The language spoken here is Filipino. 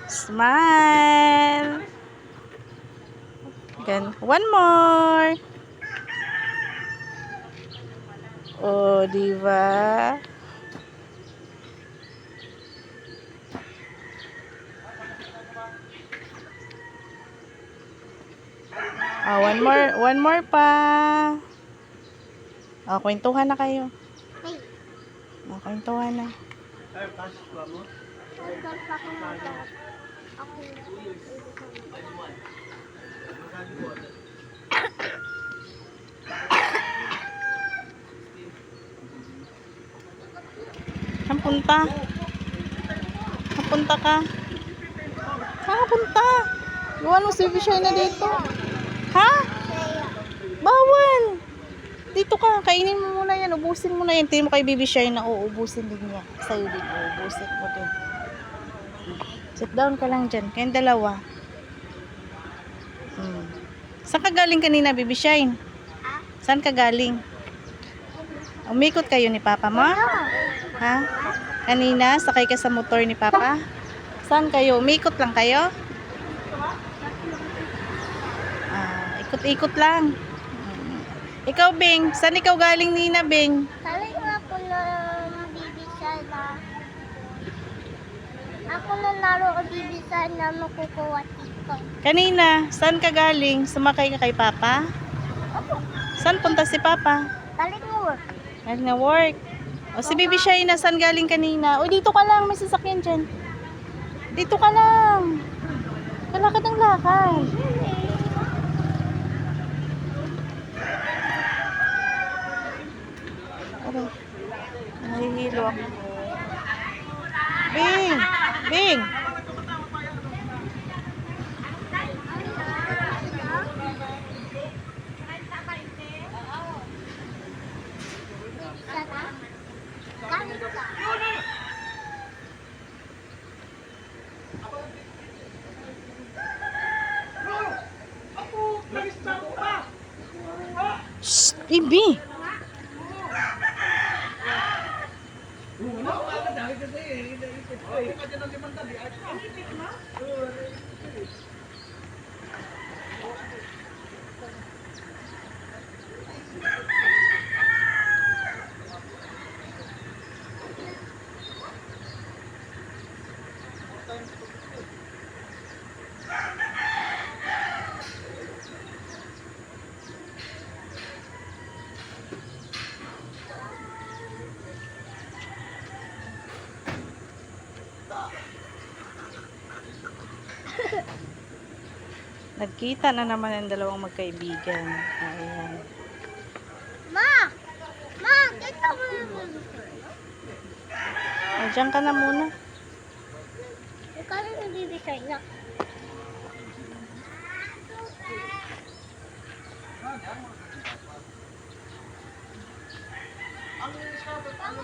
Smile. One more. Oh, di ba? Ah, one more pa. Oh, kwentuhan na kayo. Oh, kwentuhan na. Saan punta? Saan punta ka? Saan ka punta? Iwan mo si Vishay na dito. Ha? Bawal. Dito ka. Kainin mo muna yan. Ubusin mo na yan. Tingin mo kay Baby Shy na uubusin din niya. Sa'yo din. Uubusin mo din. Sit down ka lang dyan. Kayong dalawa. Saan ka galing kanina, Baby Shy? Saan ka galing? Umikot kayo ni Papa mo? Ha? Kanina, sakay ka sa motor ni Papa? Saan kayo? Umikot lang kayo? Ah, ikot-ikot lang. Ikaw, Bing. Saan ikaw galing, Nina, Bing? Galing ako ng bibisay na. Ako na laro ang bibisay na makukuha dito. Kanina, saan ka galing? Sumakay ka kay Papa? Opo. Saan punta si Papa? Galing mo. Galing na work. O si Baby Shy na, saan galing kanina? O dito ka lang, may sasakyan dyan. Dito ka lang. Kalakad ng lakad. Aray. Nahihilo ako. Bing! Bing! Galing ka. Shh! Bibi! Nagkita na naman ang dalawang magkaibigan. Ayan. Ma! Ma! Kita mo yung O, dyan ka na muna. galing ang bibisay na. Ang